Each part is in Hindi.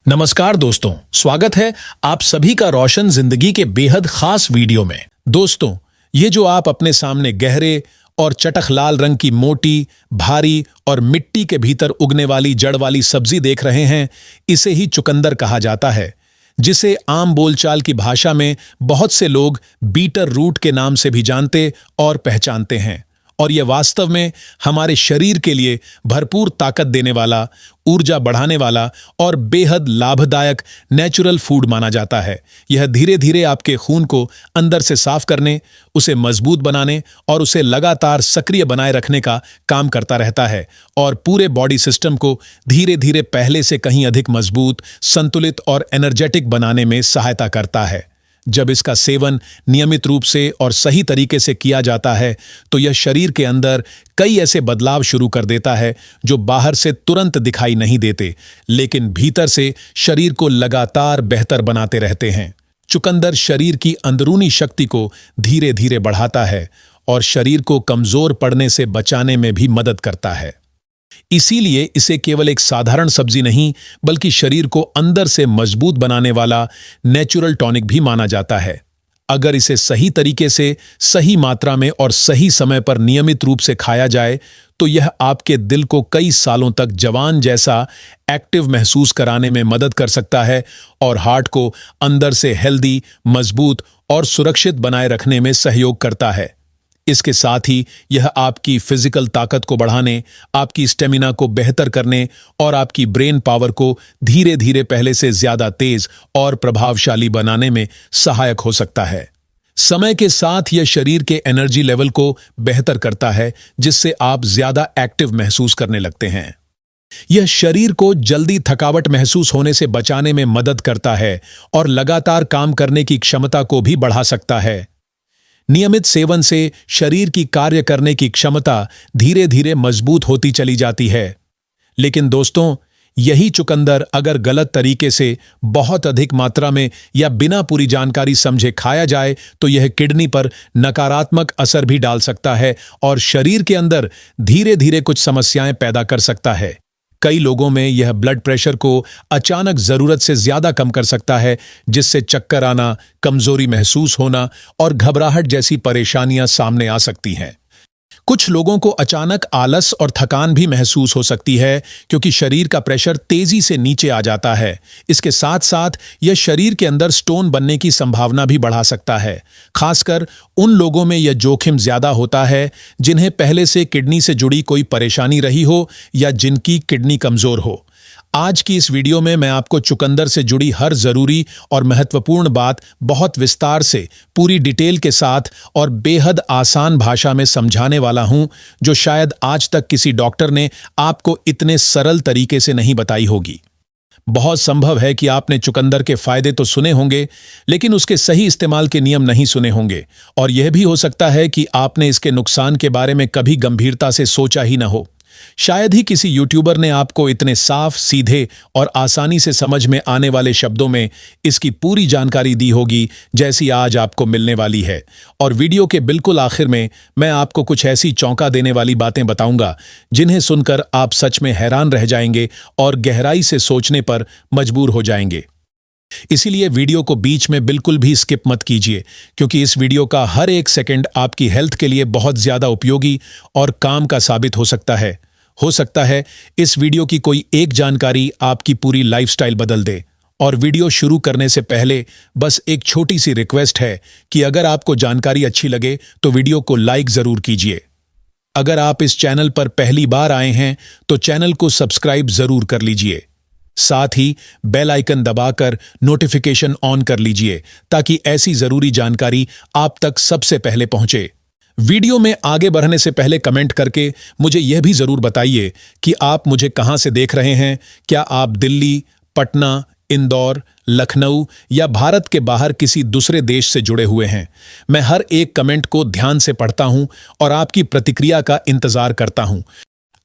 नमस्कार दोस्तों, स्वागत है आप सभी का रोशन जिंदगी के बेहद खास वीडियो में। दोस्तों, ये जो आप अपने सामने गहरे और चटख लाल रंग की मोटी, भारी और मिट्टी के भीतर उगने वाली जड़ वाली सब्जी देख रहे हैं, इसे ही चुकंदर कहा जाता है, जिसे आम बोलचाल की भाषा में बहुत से लोग बीटर रूट के नाम से भी जानते और पहचानते हैं। और यह वास्तव में हमारे शरीर के लिए भरपूर ताकत देने वाला, ऊर्जा बढ़ाने वाला और बेहद लाभदायक नेचुरल फूड माना जाता है। यह धीरे धीरे आपके खून को अंदर से साफ करने, उसे मजबूत बनाने और उसे लगातार सक्रिय बनाए रखने का काम करता रहता है और पूरे बॉडी सिस्टम को धीरे धीरे पहले से कहीं अधिक मजबूत, संतुलित और एनर्जेटिक बनाने में सहायता करता है। जब इसका सेवन नियमित रूप से और सही तरीके से किया जाता है तो यह शरीर के अंदर कई ऐसे बदलाव शुरू कर देता है जो बाहर से तुरंत दिखाई नहीं देते, लेकिन भीतर से शरीर को लगातार बेहतर बनाते रहते हैं। चुकंदर शरीर की अंदरूनी शक्ति को धीरे धीरे बढ़ाता है और शरीर को कमजोर पड़ने से बचाने में भी मदद करता है। इसीलिए इसे केवल एक साधारण सब्जी नहीं, बल्कि शरीर को अंदर से मजबूत बनाने वाला नेचुरल टॉनिक भी माना जाता है। अगर इसे सही तरीके से, सही मात्रा में और सही समय पर नियमित रूप से खाया जाए तो यह आपके दिल को कई सालों तक जवान जैसा एक्टिव महसूस कराने में मदद कर सकता है और हार्ट को अंदर से हेल्दी, मजबूत और सुरक्षित बनाए रखने में सहयोग करता है। इसके साथ ही यह आपकी फिजिकल ताकत को बढ़ाने, आपकी स्टेमिना को बेहतर करने और आपकी ब्रेन पावर को धीरे धीरे पहले से ज्यादा तेज और प्रभावशाली बनाने में सहायक हो सकता है। समय के साथ यह शरीर के एनर्जी लेवल को बेहतर करता है, जिससे आप ज्यादा एक्टिव महसूस करने लगते हैं। यह शरीर को जल्दी थकावट महसूस होने से बचाने में मदद करता है और लगातार काम करने की क्षमता को भी बढ़ा सकता है। नियमित सेवन से शरीर की कार्य करने की क्षमता धीरे धीरे मजबूत होती चली जाती है। लेकिन दोस्तों, यही चुकंदर अगर गलत तरीके से, बहुत अधिक मात्रा में या बिना पूरी जानकारी समझे खाया जाए तो यह किडनी पर नकारात्मक असर भी डाल सकता है और शरीर के अंदर धीरे धीरे कुछ समस्याएं पैदा कर सकता है। कई लोगों में यह ब्लड प्रेशर को अचानक जरूरत से ज्यादा कम कर सकता है, जिससे चक्कर आना, कमजोरी महसूस होना और घबराहट जैसी परेशानियां सामने आ सकती हैं। कुछ लोगों को अचानक आलस और थकान भी महसूस हो सकती है, क्योंकि शरीर का प्रेशर तेजी से नीचे आ जाता है। इसके साथ साथ यह शरीर के अंदर स्टोन बनने की संभावना भी बढ़ा सकता है। खासकर उन लोगों में यह जोखिम ज्यादा होता है जिन्हें पहले से किडनी से जुड़ी कोई परेशानी रही हो या जिनकी किडनी कमजोर हो। आज की इस वीडियो में मैं आपको चुकंदर से जुड़ी हर जरूरी और महत्वपूर्ण बात बहुत विस्तार से, पूरी डिटेल के साथ और बेहद आसान भाषा में समझाने वाला हूं, जो शायद आज तक किसी डॉक्टर ने आपको इतने सरल तरीके से नहीं बताई होगी। बहुत संभव है कि आपने चुकंदर के फायदे तो सुने होंगे, लेकिन उसके सही इस्तेमाल के नियम नहीं सुने होंगे, और यह भी हो सकता है कि आपने इसके नुकसान के बारे में कभी गंभीरता से सोचा ही न हो। शायद ही किसी यूट्यूबर ने आपको इतने साफ, सीधे और आसानी से समझ में आने वाले शब्दों में इसकी पूरी जानकारी दी होगी जैसी आज आपको मिलने वाली है। और वीडियो के बिल्कुल आखिर में मैं आपको कुछ ऐसी चौंका देने वाली बातें बताऊंगा जिन्हें सुनकर आप सच में हैरान रह जाएंगे और गहराई से सोचने पर मजबूर हो जाएंगे। इसीलिए वीडियो को बीच में बिल्कुल भी स्किप मत कीजिए, क्योंकि इस वीडियो का हर एक सेकंड आपकी हेल्थ के लिए बहुत ज्यादा उपयोगी और काम का साबित हो सकता है। हो सकता है इस वीडियो की कोई एक जानकारी आपकी पूरी लाइफस्टाइल बदल दे। और वीडियो शुरू करने से पहले बस एक छोटी सी रिक्वेस्ट है कि अगर आपको जानकारी अच्छी लगे तो वीडियो को लाइक जरूर कीजिए। अगर आप इस चैनल पर पहली बार आए हैं तो चैनल को सब्सक्राइब जरूर कर लीजिए। साथ ही बेल आइकन दबाकर नोटिफिकेशन ऑन कर लीजिए, ताकि ऐसी जरूरी जानकारी आप तक सबसे पहले पहुंचे। वीडियो में आगे बढ़ने से पहले कमेंट करके मुझे यह भी जरूर बताइए कि आप मुझे कहां से देख रहे हैं। क्या आप दिल्ली, पटना, इंदौर, लखनऊ या भारत के बाहर किसी दूसरे देश से जुड़े हुए हैं? मैं हर एक कमेंट को ध्यान से पढ़ता हूं और आपकी प्रतिक्रिया का इंतजार करता हूं।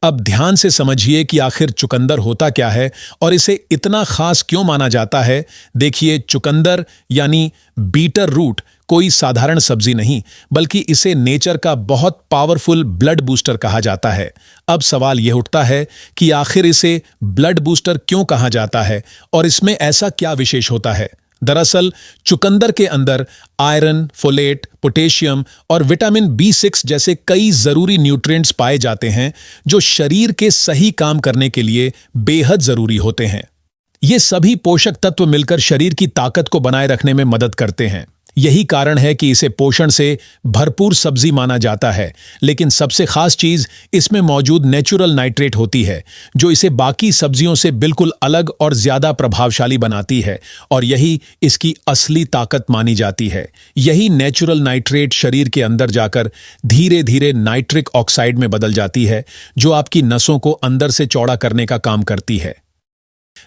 अब ध्यान से समझिए कि आखिर चुकंदर होता क्या है और इसे इतना खास क्यों माना जाता है। देखिए, चुकंदर यानी बीटर रूट कोई साधारण सब्जी नहीं, बल्कि इसे नेचर का बहुत पावरफुल ब्लड बूस्टर कहा जाता है। अब सवाल यह उठता है कि आखिर इसे ब्लड बूस्टर क्यों कहा जाता है और इसमें ऐसा क्या विशेष होता है। दरअसल चुकंदर के अंदर आयरन, फोलेट, पोटेशियम और विटामिन B6 जैसे कई जरूरी न्यूट्रिएंट्स पाए जाते हैं जो शरीर के सही काम करने के लिए बेहद जरूरी होते हैं। ये सभी पोषक तत्व मिलकर शरीर की ताकत को बनाए रखने में मदद करते हैं। यही कारण है कि इसे पोषण से भरपूर सब्जी माना जाता है। लेकिन सबसे खास चीज इसमें मौजूद नेचुरल नाइट्रेट होती है, जो इसे बाकी सब्जियों से बिल्कुल अलग और ज्यादा प्रभावशाली बनाती है, और यही इसकी असली ताकत मानी जाती है। यही नेचुरल नाइट्रेट शरीर के अंदर जाकर धीरे धीरे नाइट्रिक ऑक्साइड में बदल जाती है, जो आपकी नसों को अंदर से चौड़ा करने का काम करती है।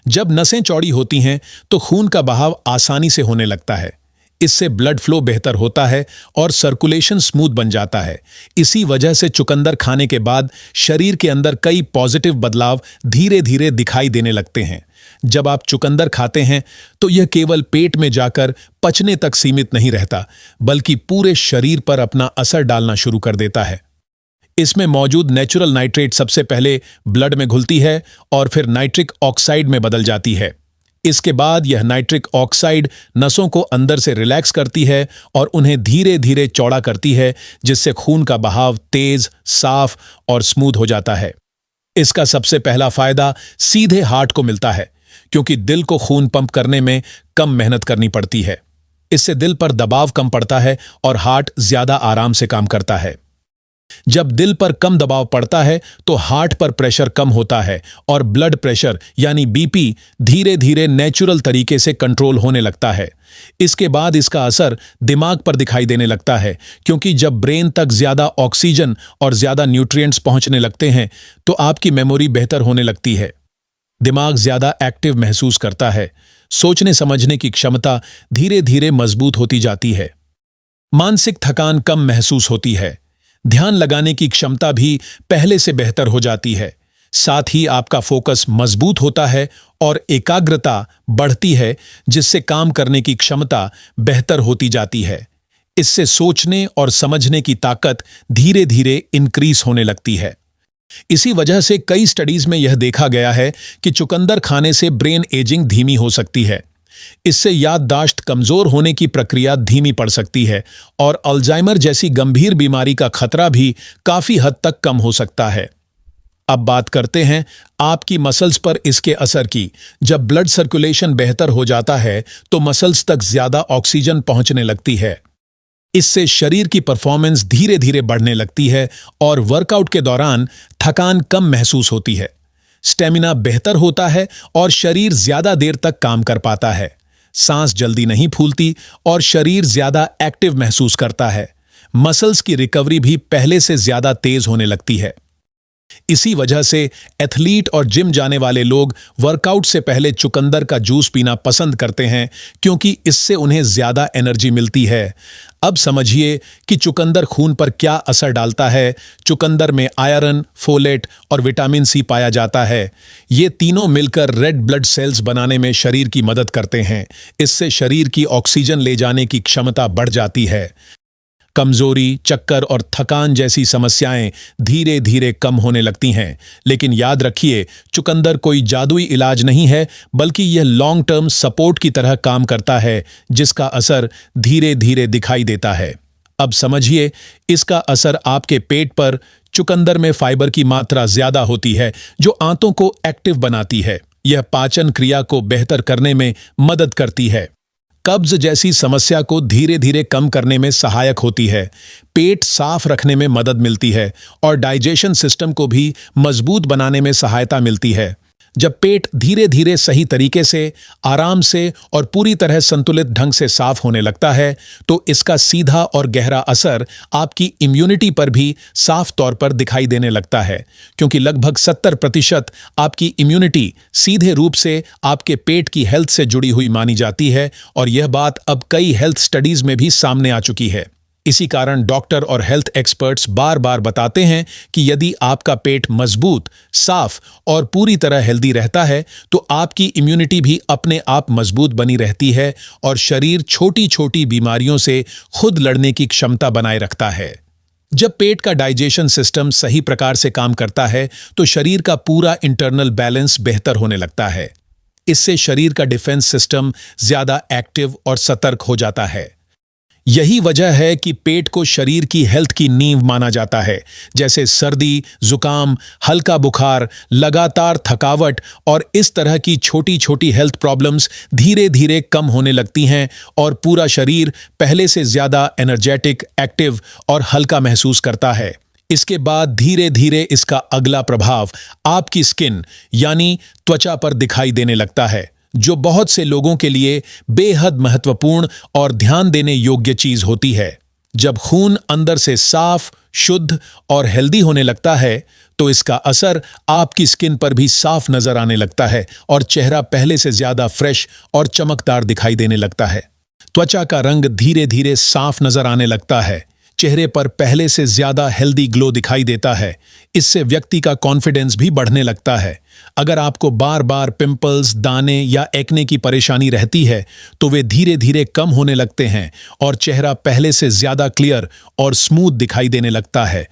जब नसें चौड़ी होती हैं तो खून का बहाव आसानी से होने लगता है। इससे ब्लड फ्लो बेहतर होता है और सर्कुलेशन स्मूथ बन जाता है। इसी वजह से चुकंदर खाने के बाद शरीर के अंदर कई पॉजिटिव बदलाव धीरे धीरे दिखाई देने लगते हैं। जब आप चुकंदर खाते हैं तो यह केवल पेट में जाकर पचने तक सीमित नहीं रहता, बल्कि पूरे शरीर पर अपना असर डालना शुरू कर देता है। इसमें मौजूद नेचुरल नाइट्रेट सबसे पहले ब्लड में घुलती है और फिर नाइट्रिक ऑक्साइड में बदल जाती है। इसके बाद यह नाइट्रिक ऑक्साइड नसों को अंदर से रिलैक्स करती है और उन्हें धीरे धीरे चौड़ा करती है, जिससे खून का बहाव तेज, साफ और स्मूथ हो जाता है। इसका सबसे पहला फायदा सीधे हार्ट को मिलता है, क्योंकि दिल को खून पंप करने में कम मेहनत करनी पड़ती है। इससे दिल पर दबाव कम पड़ता है और हार्ट ज्यादा आराम से काम करता है। जब दिल पर कम दबाव पड़ता है तो हार्ट पर प्रेशर कम होता है और ब्लड प्रेशर यानी BP धीरे धीरे नेचुरल तरीके से कंट्रोल होने लगता है। इसके बाद इसका असर दिमाग पर दिखाई देने लगता है, क्योंकि जब ब्रेन तक ज्यादा ऑक्सीजन और ज्यादा न्यूट्रिएंट्स पहुंचने लगते हैं तो आपकी मेमोरी बेहतर होने लगती है। दिमाग ज्यादा एक्टिव महसूस करता है। सोचने समझने की क्षमता धीरे धीरे मजबूत होती जाती है। मानसिक थकान कम महसूस होती है। ध्यान लगाने की क्षमता भी पहले से बेहतर हो जाती है। साथ ही आपका फोकस मजबूत होता है और एकाग्रता बढ़ती है, जिससे काम करने की क्षमता बेहतर होती जाती है। इससे सोचने और समझने की ताकत धीरे धीरे इंक्रीज होने लगती है। इसी वजह से कई स्टडीज में यह देखा गया है कि चुकंदर खाने से ब्रेन एजिंग धीमी हो सकती है। इससे याददाश्त कमजोर होने की प्रक्रिया धीमी पड़ सकती है और अल्जाइमर जैसी गंभीर बीमारी का खतरा भी काफी हद तक कम हो सकता है। अब बात करते हैं आपकी मसल्स पर इसके असर की। जब ब्लड सर्कुलेशन बेहतर हो जाता है तो मसल्स तक ज्यादा ऑक्सीजन पहुंचने लगती है। इससे शरीर की परफॉर्मेंस धीरे धीरे बढ़ने लगती है और वर्कआउट के दौरान थकान कम महसूस होती है। स्टेमिना बेहतर होता है और शरीर ज्यादा देर तक काम कर पाता है। सांस जल्दी नहीं फूलती और शरीर ज्यादा एक्टिव महसूस करता है। मसल्स की रिकवरी भी पहले से ज्यादा तेज होने लगती है। इसी वजह से एथलीट और जिम जाने वाले लोग वर्कआउट से पहले चुकंदर का जूस पीना पसंद करते हैं, क्योंकि इससे उन्हें ज्यादा एनर्जी मिलती है। अब समझिए कि चुकंदर खून पर क्या असर डालता है। चुकंदर में आयरन, फोलेट और विटामिन C पाया जाता है। ये तीनों मिलकर रेड ब्लड सेल्स बनाने में शरीर की मदद करते हैं। इससे शरीर की ऑक्सीजन ले जाने की क्षमता बढ़ जाती है। कमजोरी, चक्कर और थकान जैसी समस्याएं धीरे धीरे कम होने लगती हैं। लेकिन याद रखिए, चुकंदर कोई जादुई इलाज नहीं है, बल्कि यह लॉन्ग टर्म सपोर्ट की तरह काम करता है, जिसका असर धीरे धीरे दिखाई देता है। अब समझिए इसका असर आपके पेट पर। चुकंदर में फाइबर की मात्रा ज्यादा होती है, जो आंतों को एक्टिव बनाती है। यह पाचन क्रिया को बेहतर करने में मदद करती है। कब्ज जैसी समस्या को धीरे धीरे कम करने में सहायक होती है। पेट साफ रखने में मदद मिलती है और डाइजेशन सिस्टम को भी मजबूत बनाने में सहायता मिलती है। जब पेट धीरे धीरे सही तरीके से, आराम से और पूरी तरह संतुलित ढंग से साफ होने लगता है, तो इसका सीधा और गहरा असर आपकी इम्यूनिटी पर भी साफ तौर पर दिखाई देने लगता है, क्योंकि लगभग 70% आपकी इम्यूनिटी सीधे रूप से आपके पेट की हेल्थ से जुड़ी हुई मानी जाती है। और यह बात अब कई हेल्थ स्टडीज में भी सामने आ चुकी है। इसी कारण डॉक्टर और हेल्थ एक्सपर्ट्स बार बार बताते हैं कि यदि आपका पेट मजबूत, साफ और पूरी तरह हेल्दी रहता है तो आपकी इम्यूनिटी भी अपने आप मजबूत बनी रहती है और शरीर छोटी छोटी बीमारियों से खुद लड़ने की क्षमता बनाए रखता है। जब पेट का डाइजेशन सिस्टम सही प्रकार से काम करता है तो शरीर का पूरा इंटरनल बैलेंस बेहतर होने लगता है। इससे शरीर का डिफेंस सिस्टम ज्यादा एक्टिव और सतर्क हो जाता है। यही वजह है कि पेट को शरीर की हेल्थ की नींव माना जाता है। जैसे सर्दी, जुकाम, हल्का बुखार, लगातार थकावट और इस तरह की छोटी छोटी हेल्थ प्रॉब्लम्स धीरे धीरे कम होने लगती हैं और पूरा शरीर पहले से ज्यादा एनर्जेटिक, एक्टिव और हल्का महसूस करता है। इसके बाद धीरे धीरे इसका अगला प्रभाव आपकी स्किन यानी त्वचा पर दिखाई देने लगता है, जो बहुत से लोगों के लिए बेहद महत्वपूर्ण और ध्यान देने योग्य चीज होती है। जब खून अंदर से साफ, शुद्ध और हेल्दी होने लगता है तो इसका असर आपकी स्किन पर भी साफ नजर आने लगता है और चेहरा पहले से ज्यादा फ्रेश और चमकदार दिखाई देने लगता है। त्वचा का रंग धीरे धीरे साफ नजर आने लगता है। चेहरे पर पहले से ज्यादा हेल्दी ग्लो दिखाई देता है। इससे व्यक्ति का कॉन्फिडेंस भी बढ़ने लगता है। अगर आपको बार बार पिंपल्स, दाने या एक्ने की परेशानी रहती है तो वे धीरे धीरे कम होने लगते हैं और चेहरा पहले से ज्यादा क्लियर और स्मूथ दिखाई देने लगता है।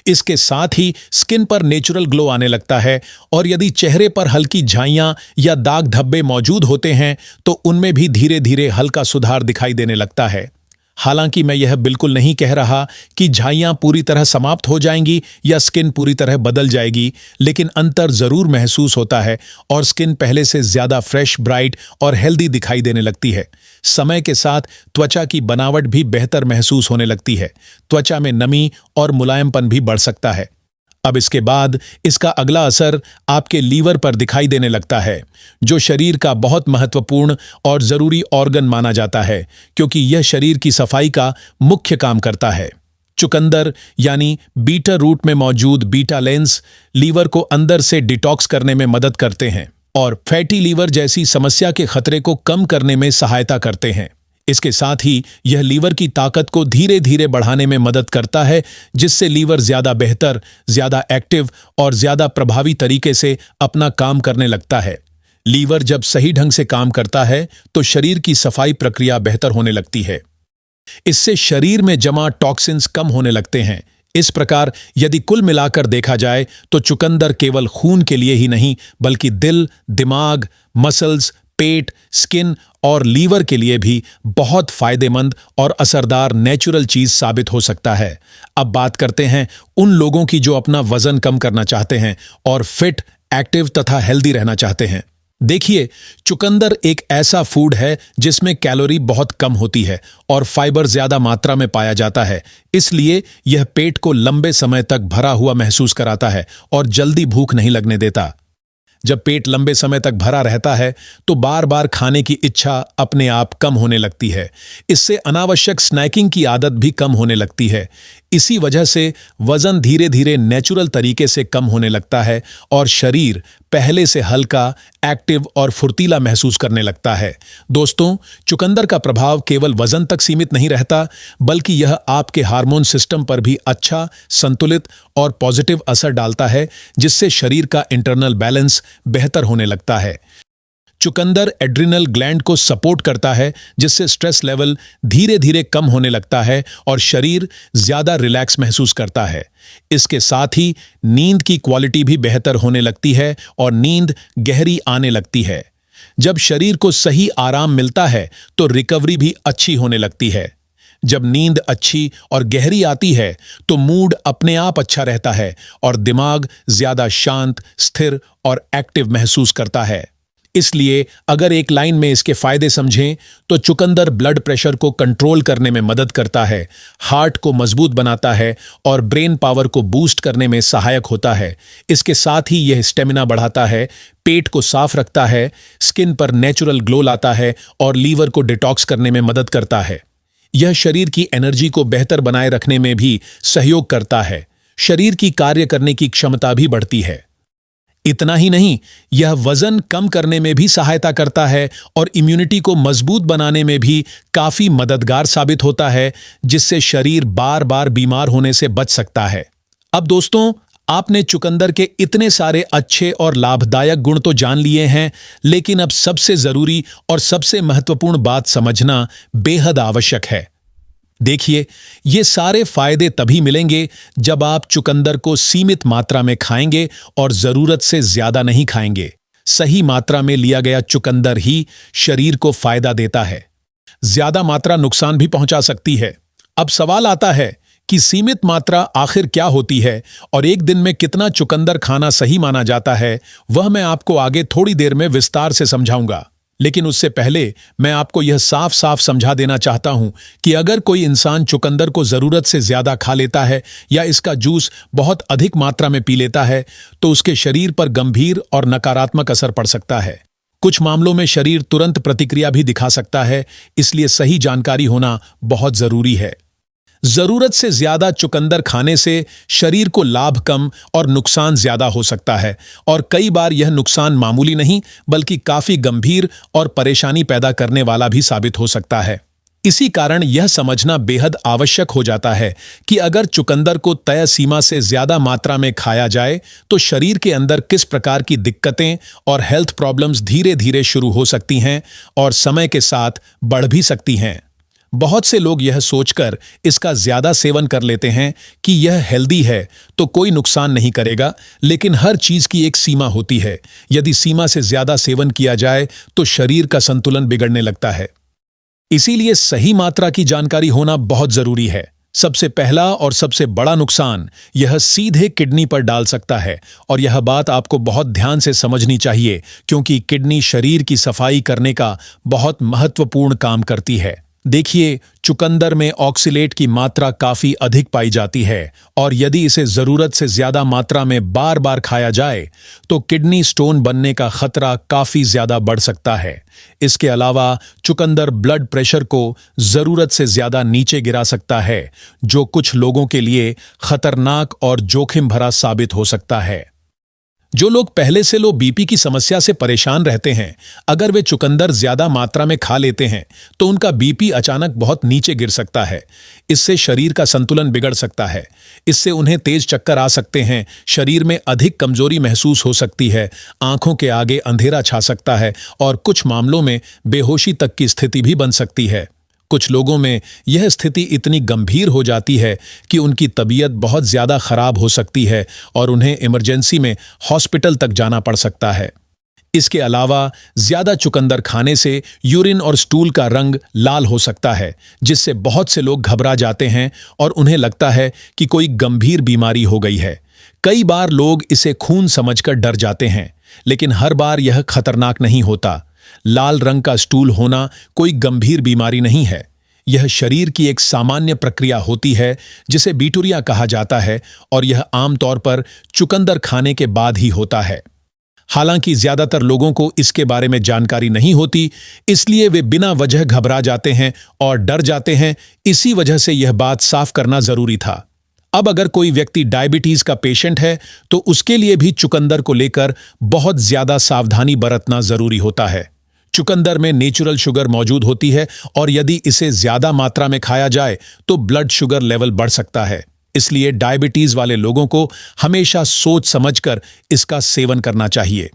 इसके साथ ही स्किन पर नेचुरल ग्लो आने लगता है और यदि चेहरे पर हल्की झाइयां या दाग धब्बे मौजूद होते हैं तो उनमें भी धीरे धीरे हल्का सुधार दिखाई देने लगता है। हालांकि मैं यह बिल्कुल नहीं कह रहा कि झाइयां पूरी तरह समाप्त हो जाएंगी या स्किन पूरी तरह बदल जाएगी, लेकिन अंतर जरूर महसूस होता है और स्किन पहले से ज्यादा फ्रेश, ब्राइट और हेल्दी दिखाई देने लगती है। समय के साथ त्वचा की बनावट भी बेहतर महसूस होने लगती है। त्वचा में नमी और मुलायमपन भी बढ़ सकता है। अब इसके बाद इसका अगला असर आपके लीवर पर दिखाई देने लगता है, जो शरीर का बहुत महत्वपूर्ण और जरूरी ऑर्गन माना जाता है क्योंकि यह शरीर की सफाई का मुख्य काम करता है। चुकंदर यानी बीटर रूट में मौजूद बीटा लेंस लीवर को अंदर से डिटॉक्स करने में मदद करते हैं और फैटी लीवर जैसी समस्या के खतरे को कम करने में सहायता करते हैं। इसके साथ ही यह लीवर की ताकत को धीरे धीरे बढ़ाने में मदद करता है, जिससे लीवर ज्यादा बेहतर, ज्यादा एक्टिव और ज्यादा प्रभावी तरीके से अपना काम करने लगता है। लीवर जब सही ढंग से काम करता है तो शरीर की सफाई प्रक्रिया बेहतर होने लगती है। इससे शरीर में जमा टॉक्सिन्स कम होने लगते हैं। इस प्रकार यदि कुल मिलाकर देखा जाए तो चुकंदर केवल खून के लिए ही नहीं बल्कि दिल, दिमाग, मसल्स, पेट, स्किन और लीवर के लिए भी बहुत फायदेमंद और असरदार नेचुरल चीज साबित हो सकता है। अब बात करते हैं उन लोगों की जो अपना वजन कम करना चाहते हैं और फिट, एक्टिव तथा हेल्दी रहना चाहते हैं। देखिए, चुकंदर एक ऐसा फूड है जिसमें कैलोरी बहुत कम होती है और फाइबर ज्यादा मात्रा में पाया जाता है। इसलिए यह पेट को लंबे समय तक भरा हुआ महसूस कराता है और जल्दी भूख नहीं लगने देता। जब पेट लंबे समय तक भरा रहता है तो बार बार खाने की इच्छा अपने आप कम होने लगती है। इससे अनावश्यक स्नैकिंग की आदत भी कम होने लगती है। इसी वजह से वजन धीरे धीरे नेचुरल तरीके से कम होने लगता है और शरीर पहले से हल्का, एक्टिव और फुर्तीला महसूस करने लगता है। दोस्तों, चुकंदर का प्रभाव केवल वजन तक सीमित नहीं रहता, बल्कि यह आपके हार्मोन सिस्टम पर भी अच्छा, संतुलित और पॉजिटिव असर डालता है, जिससे शरीर का इंटरनल बैलेंस बेहतर होने लगता है। चुकंदर एड्रिनल ग्लैंड को सपोर्ट करता है, जिससे स्ट्रेस लेवल धीरे धीरे कम होने लगता है और शरीर ज्यादा रिलैक्स महसूस करता है। इसके साथ ही नींद की क्वालिटी भी बेहतर होने लगती है और नींद गहरी आने लगती है। जब शरीर को सही आराम मिलता है तो रिकवरी भी अच्छी होने लगती है। जब नींद अच्छी और गहरी आती है तो मूड अपने आप अच्छा रहता है और दिमाग ज्यादा शांत, स्थिर और एक्टिव महसूस करता है। इसलिए अगर एक लाइन में इसके फायदे समझें तो चुकंदर ब्लड प्रेशर को कंट्रोल करने में मदद करता है, हार्ट को मजबूत बनाता है और ब्रेन पावर को बूस्ट करने में सहायक होता है। इसके साथ ही यह स्टेमिना बढ़ाता है, पेट को साफ रखता है, स्किन पर नेचुरल ग्लो लाता है और लीवर को डिटॉक्स करने में मदद करता है। यह शरीर की एनर्जी को बेहतर बनाए रखने में भी सहयोग करता है। शरीर की कार्य करने की क्षमता भी बढ़ती है। इतना ही नहीं, यह वजन कम करने में भी सहायता करता है और इम्यूनिटी को मजबूत बनाने में भी काफी मददगार साबित होता है, जिससे शरीर बार बार बीमार होने से बच सकता है। अब दोस्तों, आपने चुकंदर के इतने सारे अच्छे और लाभदायक गुण तो जान लिए हैं, लेकिन अब सबसे जरूरी और सबसे महत्वपूर्ण बात समझना बेहद आवश्यक है। देखिए, ये सारे फायदे तभी मिलेंगे जब आप चुकंदर को सीमित मात्रा में खाएंगे और जरूरत से ज्यादा नहीं खाएंगे। सही मात्रा में लिया गया चुकंदर ही शरीर को फायदा देता है। ज्यादा मात्रा नुकसान भी पहुंचा सकती है। अब सवाल आता है कि सीमित मात्रा आखिर क्या होती है और एक दिन में कितना चुकंदर खाना सही माना जाता है, वह मैं आपको आगे थोड़ी देर में विस्तार से समझाऊंगा। लेकिन उससे पहले मैं आपको यह साफ साफ समझा देना चाहता हूं कि अगर कोई इंसान चुकंदर को जरूरत से ज्यादा खा लेता है या इसका जूस बहुत अधिक मात्रा में पी लेता है, तो उसके शरीर पर गंभीर और नकारात्मक असर पड़ सकता है। कुछ मामलों में शरीर तुरंत प्रतिक्रिया भी दिखा सकता है, इसलिए सही जानकारी होना बहुत जरूरी है। जरूरत से ज्यादा चुकंदर खाने से शरीर को लाभ कम और नुकसान ज्यादा हो सकता है, और कई बार यह नुकसान मामूली नहीं बल्कि काफी गंभीर और परेशानी पैदा करने वाला भी साबित हो सकता है। इसी कारण यह समझना बेहद आवश्यक हो जाता है कि अगर चुकंदर को तय सीमा से ज्यादा मात्रा में खाया जाए तो शरीर के अंदर किस प्रकार की दिक्कतें और हेल्थ प्रॉब्लम्स धीरे धीरे शुरू हो सकती हैं और समय के साथ बढ़ भी सकती हैं। बहुत से लोग यह सोचकर इसका ज्यादा सेवन कर लेते हैं कि यह हेल्दी है तो कोई नुकसान नहीं करेगा, लेकिन हर चीज की एक सीमा होती है। यदि सीमा से ज्यादा सेवन किया जाए तो शरीर का संतुलन बिगड़ने लगता है। इसीलिए सही मात्रा की जानकारी होना बहुत जरूरी है। सबसे पहला और सबसे बड़ा नुकसान यह सीधे किडनी पर डाल सकता है, और यह बात आपको बहुत ध्यान से समझनी चाहिए क्योंकि किडनी शरीर की सफाई करने का बहुत महत्वपूर्ण काम करती है। देखिए, चुकंदर में ऑक्सीलेट की मात्रा काफी अधिक पाई जाती है, और यदि इसे जरूरत से ज्यादा मात्रा में बार बार खाया जाए तो किडनी स्टोन बनने का खतरा काफी ज्यादा बढ़ सकता है। इसके अलावा चुकंदर ब्लड प्रेशर को जरूरत से ज्यादा नीचे गिरा सकता है, जो कुछ लोगों के लिए खतरनाक और जोखिम भरा साबित हो सकता है। जो लोग पहले से लो बीपी की समस्या से परेशान रहते हैं, अगर वे चुकंदर ज्यादा मात्रा में खा लेते हैं तो उनका बीपी अचानक बहुत नीचे गिर सकता है। इससे शरीर का संतुलन बिगड़ सकता है। इससे उन्हें तेज चक्कर आ सकते हैं, शरीर में अधिक कमजोरी महसूस हो सकती है, आंखों के आगे अंधेरा छा सकता है और कुछ मामलों में बेहोशी तक की स्थिति भी बन सकती है। कुछ लोगों में यह स्थिति इतनी गंभीर हो जाती है कि उनकी तबीयत बहुत ज्यादा खराब हो सकती है और उन्हें इमरजेंसी में हॉस्पिटल तक जाना पड़ सकता है। इसके अलावा ज्यादा चुकंदर खाने से यूरिन और स्टूल का रंग लाल हो सकता है, जिससे बहुत से लोग घबरा जाते हैं और उन्हें लगता है कि कोई गंभीर बीमारी हो गई है। कई बार लोग इसे खून समझकर डर जाते हैं, लेकिन हर बार यह खतरनाक नहीं होता। लाल रंग का स्टूल होना कोई गंभीर बीमारी नहीं है। यह शरीर की एक सामान्य प्रक्रिया होती है जिसे बीटूरिया कहा जाता है, और यह आमतौर पर चुकंदर खाने के बाद ही होता है। हालांकि ज्यादातर लोगों को इसके बारे में जानकारी नहीं होती, इसलिए वे बिना वजह घबरा जाते हैं और डर जाते हैं। इसी वजह से यह बात साफ करना जरूरी था। अब अगर कोई व्यक्ति डायबिटीज का पेशेंट है तो उसके लिए भी चुकंदर को लेकर बहुत ज्यादा सावधानी बरतना जरूरी होता है। चुकंदर में नेचुरल शुगर मौजूद होती है, और यदि इसे ज्यादा मात्रा में खाया जाए तो ब्लड शुगर लेवल बढ़ सकता है। इसलिए डायबिटीज वाले लोगों को हमेशा सोच समझकर इसका सेवन करना चाहिए।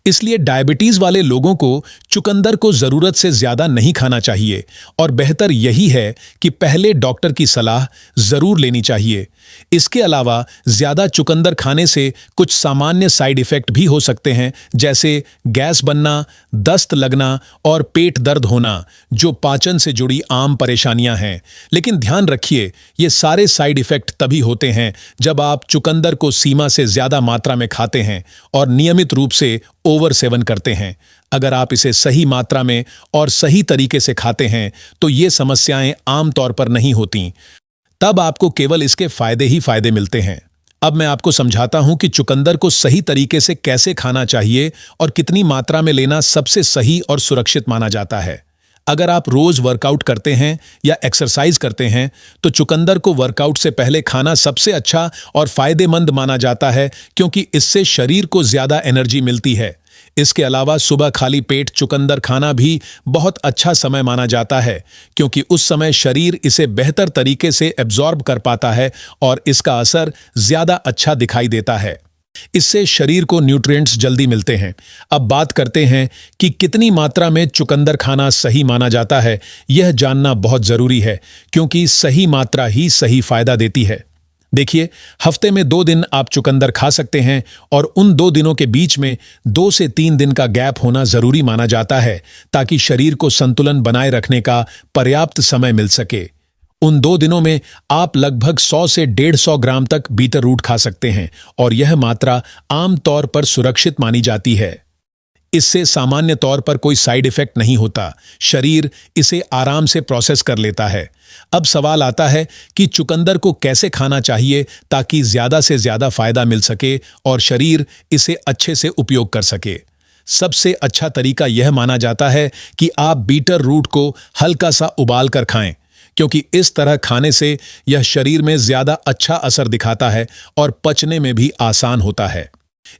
इसलिए डायबिटीज वाले लोगों को चुकंदर को जरूरत से ज्यादा नहीं खाना चाहिए, और बेहतर यही है कि पहले डॉक्टर की सलाह जरूर लेनी चाहिए। इसके अलावा ज्यादा चुकंदर खाने से कुछ सामान्य साइड इफेक्ट भी हो सकते हैं, जैसे गैस बनना, दस्त लगना और पेट दर्द होना, जो पाचन से जुड़ी आम परेशानियां हैं। लेकिन ध्यान रखिए, ये सारे साइड इफेक्ट तभी होते हैं जब आप चुकंदर को सीमा से ज्यादा मात्रा में खाते हैं और नियमित रूप से ओवर सेवन करते हैं। अगर आप इसे सही मात्रा में और सही तरीके से खाते हैं तो ये समस्याएं आमतौर पर नहीं होती। तब आपको केवल इसके फायदे ही फायदे मिलते हैं। अब मैं आपको समझाता हूं कि चुकंदर को सही तरीके से कैसे खाना चाहिए और कितनी मात्रा में लेना सबसे सही और सुरक्षित माना जाता है। अगर आप रोज वर्कआउट करते हैं या एक्सरसाइज करते हैं तो चुकंदर को वर्कआउट से पहले खाना सबसे अच्छा और फायदेमंद माना जाता है, क्योंकि इससे शरीर को ज्यादा एनर्जी मिलती है। इसके अलावा सुबह खाली पेट चुकंदर खाना भी बहुत अच्छा समय माना जाता है, क्योंकि उस समय शरीर इसे बेहतर तरीके से एब्जॉर्ब कर पाता है और इसका असर ज्यादा अच्छा दिखाई देता है। इससे शरीर को न्यूट्रिएंट्स जल्दी मिलते हैं। अब बात करते हैं कि कितनी मात्रा में चुकंदर खाना सही माना जाता है। यह जानना बहुत जरूरी है, क्योंकि सही मात्रा ही सही फायदा देती है। देखिए, हफ्ते में 2 दिन आप चुकंदर खा सकते हैं और उन 2 दिनों के बीच में 2 से 3 दिन का गैप होना जरूरी माना जाता है, ताकि शरीर को संतुलन बनाए रखने का पर्याप्त समय मिल सके। उन 2 दिनों में आप लगभग 100 से 150 ग्राम तक बीटर रूट खा सकते हैं और यह मात्रा आमतौर पर सुरक्षित मानी जाती है। इससे सामान्य तौर पर कोई साइड इफेक्ट नहीं होता। शरीर इसे आराम से प्रोसेस कर लेता है। अब सवाल आता है कि चुकंदर को कैसे खाना चाहिए ताकि ज्यादा से ज्यादा फायदा मिल सके और शरीर इसे अच्छे से उपयोग कर सके। सबसे अच्छा तरीका यह माना जाता है कि आप बीटर रूट को हल्का सा उबाल कर खाएं, क्योंकि इस तरह खाने से यह शरीर में ज्यादा अच्छा असर दिखाता है और पचने में भी आसान होता है।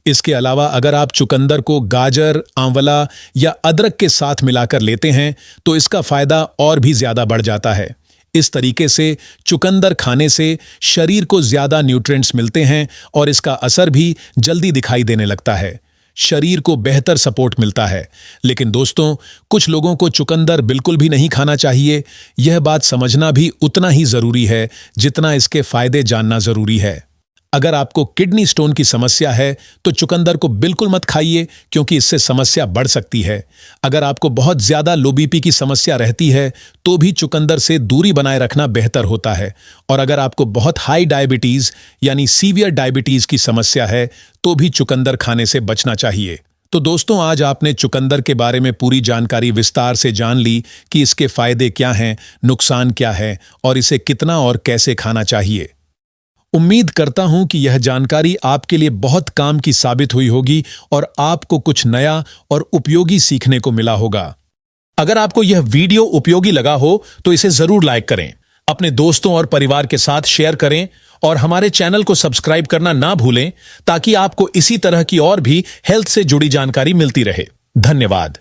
इसके अलावा अगर आप चुकंदर को गाजर, आंवला या अदरक के साथ मिलाकर लेते हैं तो इसका फायदा और भी ज्यादा बढ़ जाता है। इस तरीके से चुकंदर खाने से शरीर को ज्यादा न्यूट्रिएंट्स मिलते हैं और इसका असर भी जल्दी दिखाई देने लगता है। शरीर को बेहतर सपोर्ट मिलता है। लेकिन दोस्तों, कुछ लोगों को चुकंदर बिल्कुल भी नहीं खाना चाहिए। यह बात समझना भी उतना ही जरूरी है जितना इसके फायदे जानना जरूरी है। अगर आपको किडनी स्टोन की समस्या है तो चुकंदर को बिल्कुल मत खाइए, क्योंकि इससे समस्या बढ़ सकती है। अगर आपको बहुत ज्यादा लो बीपी की समस्या रहती है तो भी चुकंदर से दूरी बनाए रखना बेहतर होता है। और अगर आपको बहुत हाई डायबिटीज यानी सीवियर डायबिटीज की समस्या है तो भी चुकंदर खाने से बचना चाहिए। तो दोस्तों, आज आपने चुकंदर के बारे में पूरी जानकारी विस्तार से जान ली कि इसके फायदे क्या हैं, नुकसान क्या है और इसे कितना और कैसे खाना चाहिए। उम्मीद करता हूं कि यह जानकारी आपके लिए बहुत काम की साबित हुई होगी और आपको कुछ नया और उपयोगी सीखने को मिला होगा। अगर आपको यह वीडियो उपयोगी लगा हो तो इसे जरूर लाइक करें, अपने दोस्तों और परिवार के साथ शेयर करें और हमारे चैनल को सब्सक्राइब करना ना भूलें, ताकि आपको इसी तरह की और भी हेल्थ से जुड़ी जानकारी मिलती रहे। धन्यवाद।